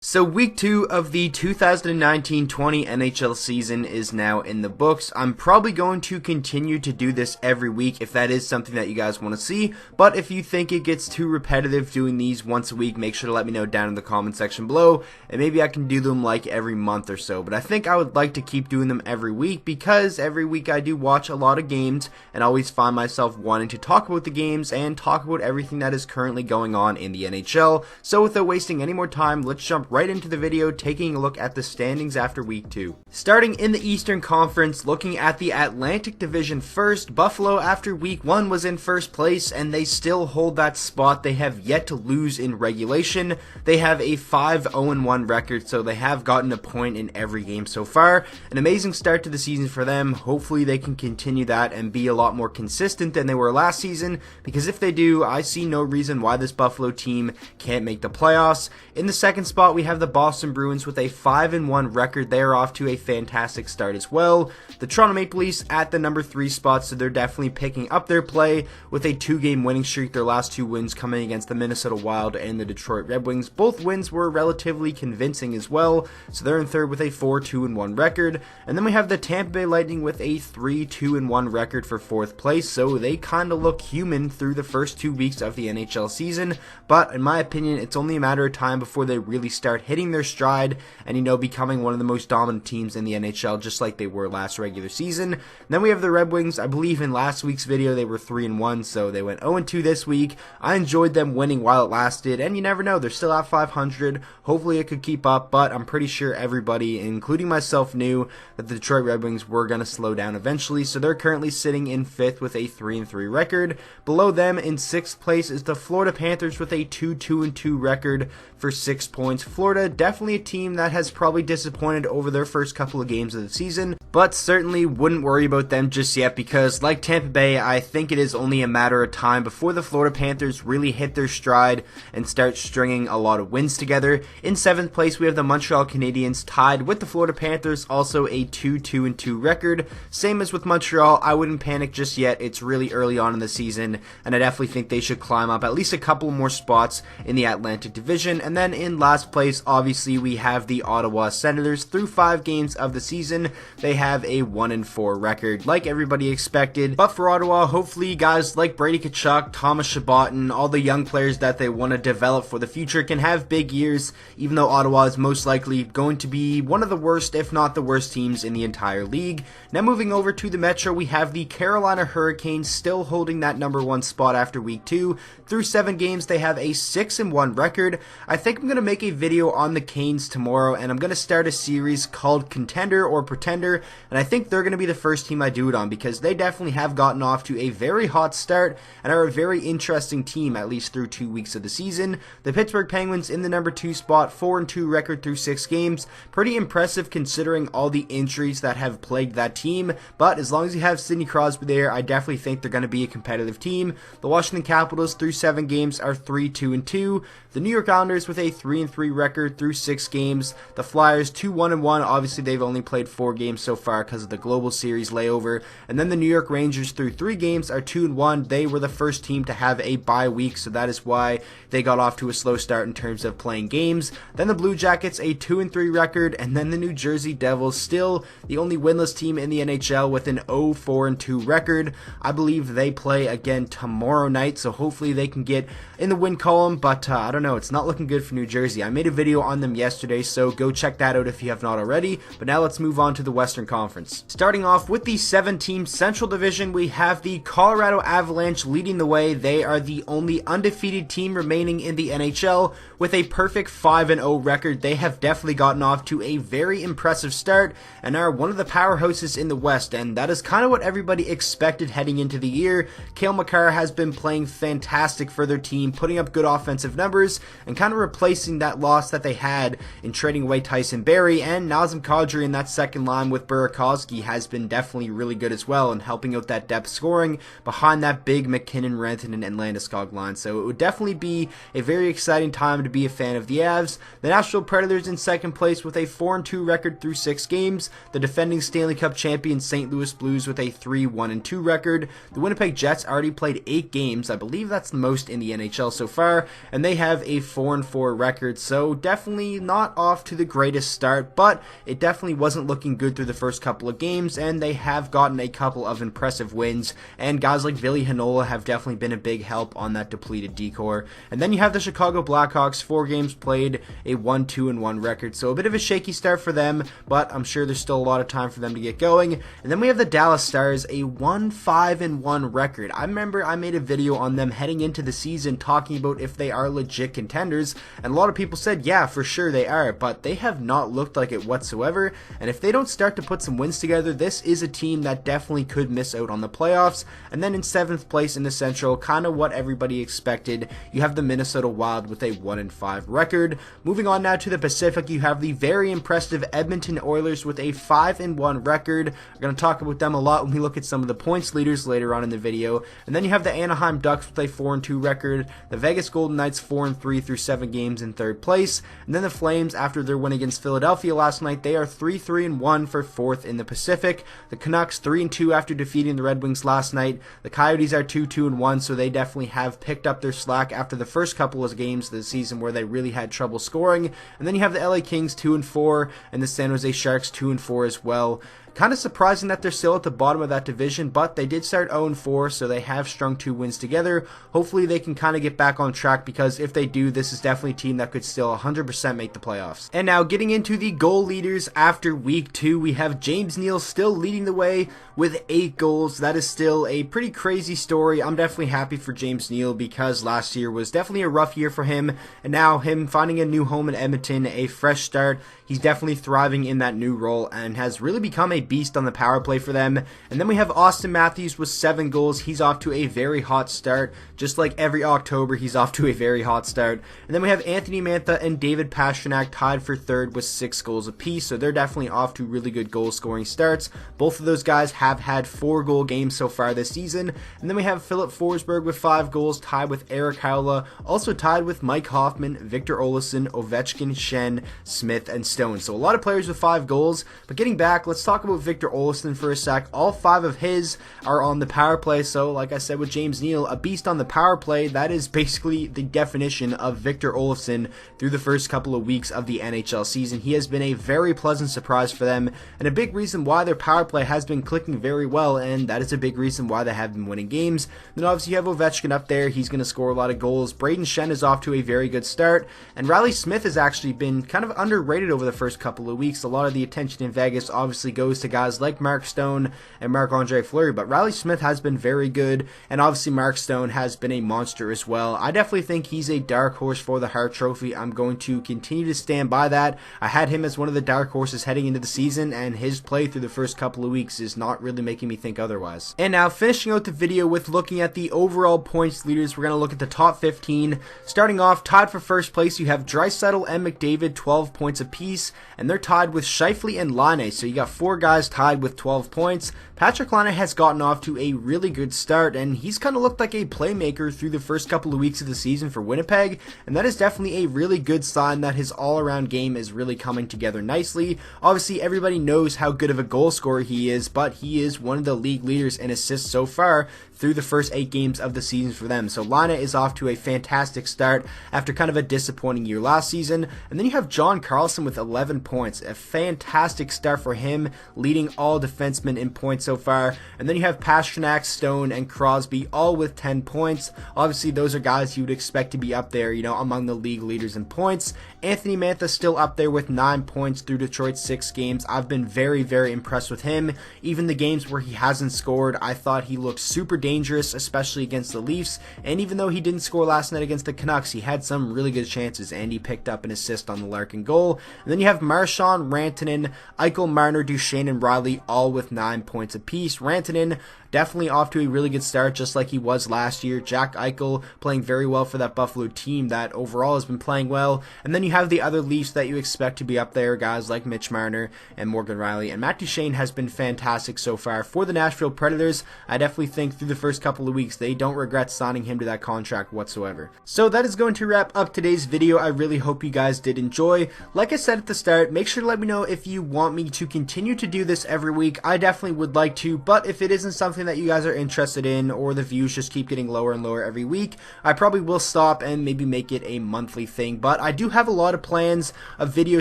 So week 2 of the 2019-20 NHL season is now in the books. I'm probably going to continue to do this every week if that is something that you guys want to see, but if you think it gets too repetitive doing these once a week, make sure to let me know down in the comment section below, and maybe I can do them like every month or so. But I think I would like to keep doing them every week because every week I do watch a lot of games and always find myself wanting to talk about the games and talk about everything that is currently going on in the NHL. So without wasting any more time, let's jump right into the video, taking a look at the standings after week 2. Starting in the Eastern Conference, looking at the Atlantic Division first, Buffalo after week 1 was in first place and they still hold that spot. They have yet to lose in regulation. They have a 5-0-1 record, so they have gotten a point in every game so far. An amazing start to the season for them. Hopefully they can continue that and be a lot more consistent than they were last season, because if they do, I see no reason why this Buffalo team can't make the playoffs. In the second spot, we have the Boston Bruins with a 5-1 record. They are off to a fantastic start as well. The Toronto Maple Leafs at the number 3 spot, so they're definitely picking up their play with a 2-game winning streak. Their last 2 wins coming against the Minnesota Wild and the Detroit Red Wings. Both wins were relatively convincing as well, so they're in third with a 4-2-1 record. And then we have the Tampa Bay Lightning with a 3-2-1 record for 4th place, so they kind of look human through the first 2 weeks of the NHL season, but in my opinion, it's only a matter of time before they really start hitting their stride and, becoming one of the most dominant teams in the NHL, just like they were last regular season. And then we have the Red Wings. I believe in last week's video they were 3-1, so they went 0-2 this week. I enjoyed them winning while it lasted, and you never know, they're still at 500. Hopefully it could keep up, but I'm pretty sure everybody, including myself, knew that the Detroit Red Wings were going to slow down eventually, so they're currently sitting in 5th with a 3-3 record. Below them in 6th place is the Florida Panthers with a 2-2-2 record for 6 points. Florida, definitely a team that has probably disappointed over their first couple of games of the season, but certainly wouldn't worry about them just yet because, like Tampa Bay, I think it is only a matter of time before the Florida Panthers really hit their stride and start stringing a lot of wins together. In 7th place, we have the Montreal Canadiens tied with the Florida Panthers, also a 2-2-2 record. Same as with Montreal, I wouldn't panic just yet. It's really early on in the season, and I definitely think they should climb up at least a couple more spots in the Atlantic Division. And then in last place, obviously, we have the Ottawa Senators. Through 5 games of the season, they have a 1-4 record, like everybody expected. But for Ottawa, hopefully guys like Brady Tkachuk, Thomas Chabot, and all the young players that they want to develop for the future can have big years, even though Ottawa is most likely going to be one of the worst, if not the worst teams in the entire league. Now moving over to the Metro, we have the Carolina Hurricanes still holding that number 1 spot after week 2. Through 7 games, they have a 6-1 record. I think I'm going to make a video on the Canes tomorrow, and I'm going to start a series called Contender or Pretender, and I think they're going to be the first team I do it on because they definitely have gotten off to a very hot start and are a very interesting team, at least through 2 weeks of the season. The Pittsburgh Penguins in the number 2 spot, 4-2 record through 6 games. Pretty impressive considering all the injuries that have plagued that team, but as long as you have Sidney Crosby there, I definitely think they're going to be a competitive team. The Washington Capitals through 7 games are 3-2-2. The New York Islanders with a 3-3 record through 6 games. The Flyers 2-1-1. Obviously, they've only played 4 games so far because of the Global Series layover. And then the New York Rangers through 3 games are 2-1. They were the first team to have a bye week, so that is why they got off to a slow start in terms of playing games. Then the Blue Jackets, a 2-3 record, and then the New Jersey Devils, still the only winless team in the NHL with an 0-4-2 record. I believe they play again tomorrow night, so hopefully they can get in the win column, but I don't know, it's not looking good for New Jersey. I made a video on them yesterday, so go check that out if you have not already. But now let's move on to the Western Conference. Starting off with the 7-team Central Division, we have the Colorado Avalanche leading the way. They are the only undefeated team remaining in the NHL with a perfect 5-0 record. They have definitely gotten off to a very impressive start and are one of the powerhouses in the West, and that is kind of what everybody expected heading into the year. Cale Makar has been playing fantastic for their team, putting up good offensive numbers and kind of replacing that loss that they had in trading away Tyson Barrie, and Nazem Kadri in that second line with Burakovsky has been definitely really good as well and helping out that depth scoring behind that big McKinnon, Rantanen, and Landeskog line. So it would definitely be a very exciting time to to be a fan of the Avs. The Nashville Predators in second place with a 4-2 record through 6 games. The defending Stanley Cup champion St. Louis Blues with a 3-1-2 record. The Winnipeg Jets already played 8 games. I believe that's the most in the NHL so far, and they have a 4-4 record, so definitely not off to the greatest start, but it definitely wasn't looking good through the first couple of games, and they have gotten a couple of impressive wins, and guys like Ville Heinola have definitely been a big help on that depleted decor. And then you have the Chicago Blackhawks, 4 games played, a 1-2-1 record, so a bit of a shaky start for them, but I'm sure there's still a lot of time for them to get going. And then we have the Dallas Stars, a 1-5-1 record. I remember I made a video on them heading into the season talking about if they are legit contenders, and a lot of people said yeah, for sure they are, but they have not looked like it whatsoever. And if they don't start to put some wins together, this is a team that definitely could miss out on the playoffs. And then in 7th place in the Central, kind of what everybody expected, you have the Minnesota Wild with a 1-5 record. Moving on now to the Pacific, you have the very impressive Edmonton Oilers with a 5-1 record. We're going to talk about them a lot when we look at some of the points leaders later on in the video. And then you have the Anaheim Ducks with a 4-2 record, the Vegas Golden Knights 4-3 through 7 games in 3rd place, and then the Flames, after their win against Philadelphia last night, they are 3-3-1 for 4th in the Pacific. The Canucks 3-2 after defeating the Red Wings last night. The Coyotes are 2-2-1, so they definitely have picked up their slack after the first couple of games of the season where they really had trouble scoring. And then you have the LA Kings 2-4 and the San Jose Sharks 2-4 as well. Kind of surprising that they're still at the bottom of that division, but they did start 0-4, so they have strung 2 wins together. Hopefully they can kind of get back on track, because if they do, this is definitely a team that could still 100% make the playoffs. And now getting into the goal leaders after week 2, we have James Neal still leading the way with 8 goals. That is still a pretty crazy story. I'm definitely happy for James Neal, because last year was definitely a rough year for him, and now him finding a new home in Edmonton, a fresh start, he's definitely thriving in that new role and has really become a beast on the power play for them. And then we have Austin Matthews with 7 goals. He's off to a very hot start. Just like every October, he's off to a very hot start. And then we have Anthony Mantha and David Pastrnak tied for 3rd with 6 goals apiece, so they're definitely off to really good goal scoring starts. Both of those guys have had 4-goal games so far this season. And then we have Philip Forsberg with 5 goals, tied with Eric Haula, also tied with Mike Hoffman, Victor Olofsson, Ovechkin, Shen, Smith, and Stone. So a lot of players with 5 goals. But getting back, let's talk about Victor Olofsson for a sec. All 5 of his are on the power play, so like I said with James Neal, a beast on the power play. That is basically the definition of Victor Olofsson through the first couple of weeks of the NHL season. He has been a very pleasant surprise for them, and a big reason why their power play has been clicking very well, and that is a big reason why they have been winning games. Then obviously you have Ovechkin up there. He's going to score a lot of goals. Braden Shen is off to a very good start, and Riley Smith has actually been kind of underrated over the first couple of weeks. A lot of the attention in Vegas obviously goes to guys like Mark Stone and Marc-Andre Fleury, but Riley Smith has been very good, and obviously Mark Stone has been a monster as well. I definitely think he's a dark horse for the Hart Trophy. I'm going to continue to stand by that. I had him as one of the dark horses heading into the season, and his play through the first couple of weeks is not really making me think otherwise. And now finishing out the video with looking at the overall points leaders, we're going to look at the top 15. Starting off, tied for first place, you have Draisaitl and McDavid, 12 points apiece, and they're tied with Scheifele and Laine, so you got 4 guys tied with 12 points. Patrick Laine has gotten off to a really good start, and he's kind of looked like a playmaker through the first couple of weeks of the season for Winnipeg, and that is definitely a really good sign that his all-around game is really coming together nicely. Obviously, everybody knows how good of a goal scorer he is, but he is one of the league leaders in assists so far through the first 8 games of the season for them. So Laine is off to a fantastic start after kind of a disappointing year last season. And then you have John Carlson with 11 points. A fantastic start for him, leading all defensemen in points so far. And then you have Pastrnak, Stone, and Crosby all with 10 points. Obviously, those are guys you would expect to be up there, among the league leaders in points. Anthony Mantha still up there with 9 points through Detroit's 6 games. I've been very, very impressed with him. Even the games where he hasn't scored, I thought he looked super dangerous, especially against the Leafs. And even though he didn't score last night against the Canucks, he had some really good chances, and he picked up an assist on the Larkin goal. And then you have Marchand, Rantanen, Eichel, Marner, Duchesne, and Riley all with 9 points apiece. Rantanen definitely off to a really good start, just like he was last year. Jack Eichel playing very well for that Buffalo team that overall has been playing well. And then you have the other Leafs that you expect to be up there, guys like Mitch Marner and Morgan Rielly. And Matt Duchene has been fantastic so far for the Nashville Predators. I definitely think through the first couple of weeks, they don't regret signing him to that contract whatsoever. So that is going to wrap up today's video. I really hope you guys did enjoy. Like I said at the start, make sure to let me know if you want me to continue to do this every week. I definitely would like to, but if it isn't something that you guys are interested in, or the views just keep getting lower and lower every week, I probably will stop and maybe make it a monthly thing. But I do have a lot of plans of video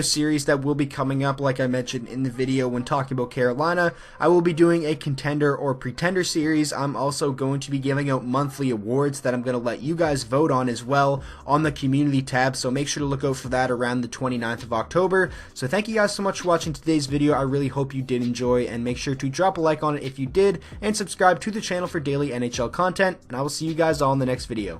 series that will be coming up. Like I mentioned in the video when talking about Carolina, I will be doing a contender or pretender series. I'm also going to be giving out monthly awards that I'm going to let you guys vote on as well on the community tab, so make sure to look out for that around the 29th of October. So thank you guys so much for watching today's video. I really hope you did enjoy, and make sure to drop a like on it if you did, and subscribe to the channel for daily NHL content, and I will see you guys all in the next video.